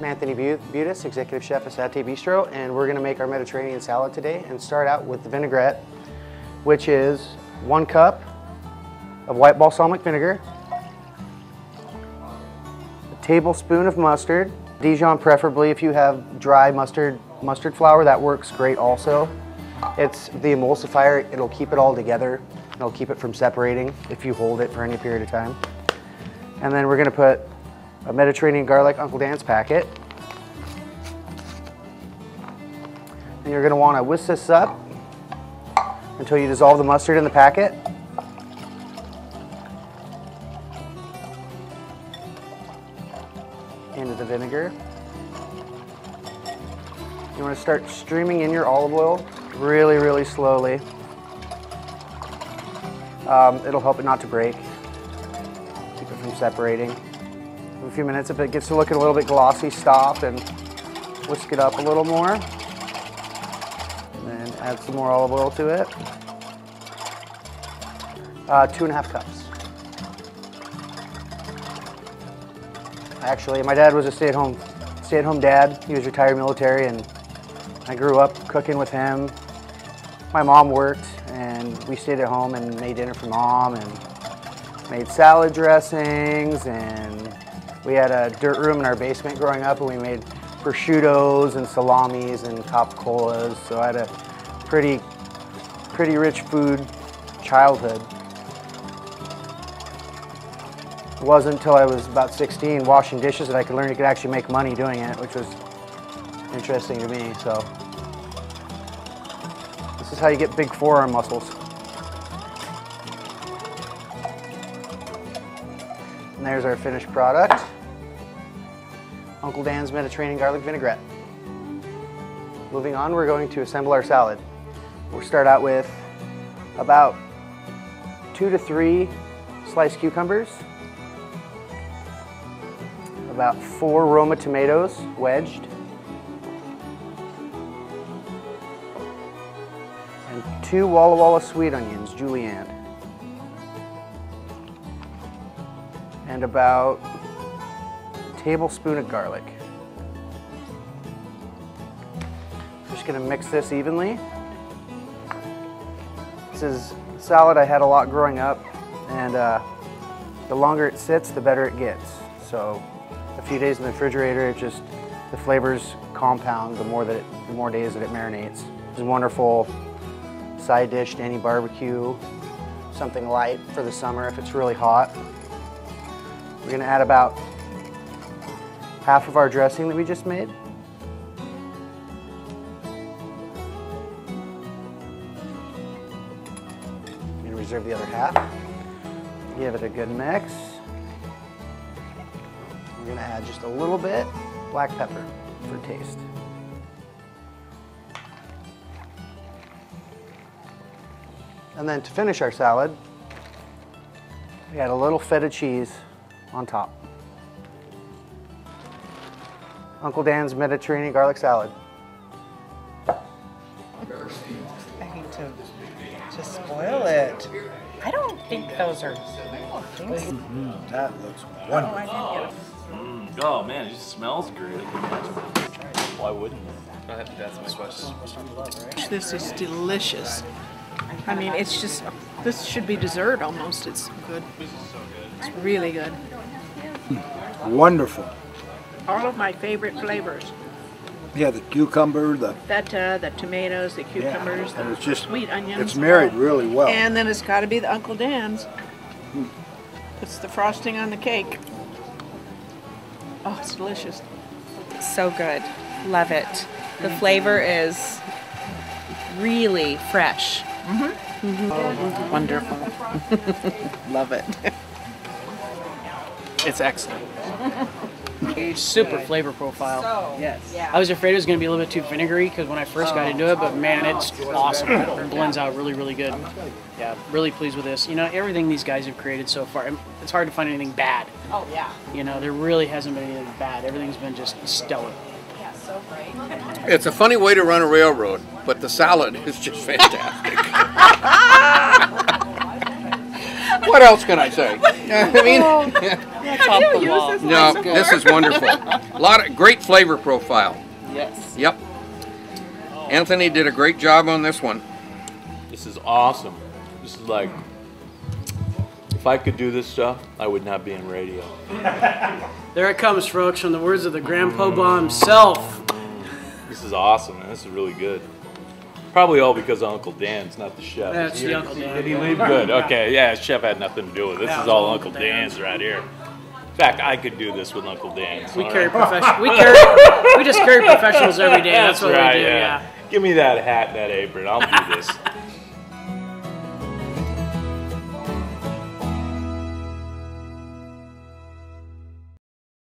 Anthony Buttice, Executive Chef at Satay Bistro, and we're going to make our Mediterranean salad today and start out with the vinaigrette, which is 1 cup of white balsamic vinegar, a tablespoon of mustard, Dijon preferably. If you have dry mustard flour, that works great also. It's the emulsifier, it'll keep it all together, it'll keep it from separating if you hold it for any period of time. And then we're going to put a Mediterranean garlic Uncle Dan's packet. And you're going to want to whisk this up until you dissolve the mustard in the packet. Into the vinegar. You want to start streaming in your olive oil really, really slowly. It'll help it not to break. Keep it from separating. In a few minutes, if it gets to looking a little bit glossy, stop and whisk it up a little more. And then add some more olive oil to it. 2.5 cups. Actually, my dad was a stay-at-home dad. He was retired military, and I grew up cooking with him. My mom worked, and we stayed at home and made dinner for Mom, and made salad dressings, and we had a dirt room in our basement growing up, and we made prosciuttos and salamis and capicolas. So I had a pretty rich food childhood. It wasn't until I was about 16 washing dishes that I could learn you could actually make money doing it, which was interesting to me. So this is how you get big forearm muscles. And there's our finished product, Uncle Dan's Mediterranean garlic vinaigrette. Moving on, we're going to assemble our salad. We'll start out with about 2 to 3 sliced cucumbers, about 4 Roma tomatoes wedged, and 2 Walla Walla sweet onions julienned, and about a tablespoon of garlic. Just going to mix this evenly. This is salad I had a lot growing up, and the longer it sits, the better it gets. So a few days in the refrigerator, the flavors compound the more days that it marinates. It's a wonderful side dish to any barbecue, something light for the summer if it's really hot. We're going to add about half of our dressing that we just made. I'm going to reserve the other half. Give it a good mix. We're going to add just a little bit black pepper for taste. And then to finish our salad, we add a little Feta cheese on top. Uncle Dan's Mediterranean garlic salad. I hate to spoil it. I don't think those are things. That looks wonderful. I didn't get them. Oh man, it just smells great. I can imagine. Why wouldn't it? That's my question. This is delicious. I mean, it's just, this should be dessert almost. It's good. It's really good. Wonderful. All of my favorite flavors. Yeah, the cucumber, the Feta, the tomatoes, the cucumbers, and the it's just sweet onions. It's married really well. And then it's got to be the Uncle Dan's. It's the frosting on the cake. Oh, it's delicious. So good. Love it. The flavor is really fresh. Wonderful. Love it. It's excellent. Super flavor profile. Yes. I was afraid it was going to be a little bit too vinegary because when I first got into it, but man, it's awesome. It blends out really, really good. Yeah, really pleased with this. You know, everything these guys have created so far, it's hard to find anything bad. Oh, yeah. You know, there really hasn't been anything bad. Everything's been just stellar. Yeah, so great. It's a funny way to run a railroad, but the salad is just fantastic. What else can I say? I mean, That's off the wall. no, this is wonderful. A lot of great flavor profile. Yes. Yep. Anthony did a great job on this one. This is awesome. This is like, if I could do this stuff, I would not be in radio. There it comes, folks, from the words of the Grand Poobah himself. This is awesome, man. This is really good. Probably all because of Uncle Dan's, not the chef. That's the Uncle Dan. Did he leave? Good. Okay, yeah, chef had nothing to do with it. This That is was all Uncle Uncle Dan's. Dan's right here. In fact, I could do this with Uncle Dan's. We all carry right? professional. We just carry professionals every day. That's what right, we do. Yeah. Give me that hat and that apron. I'll do this.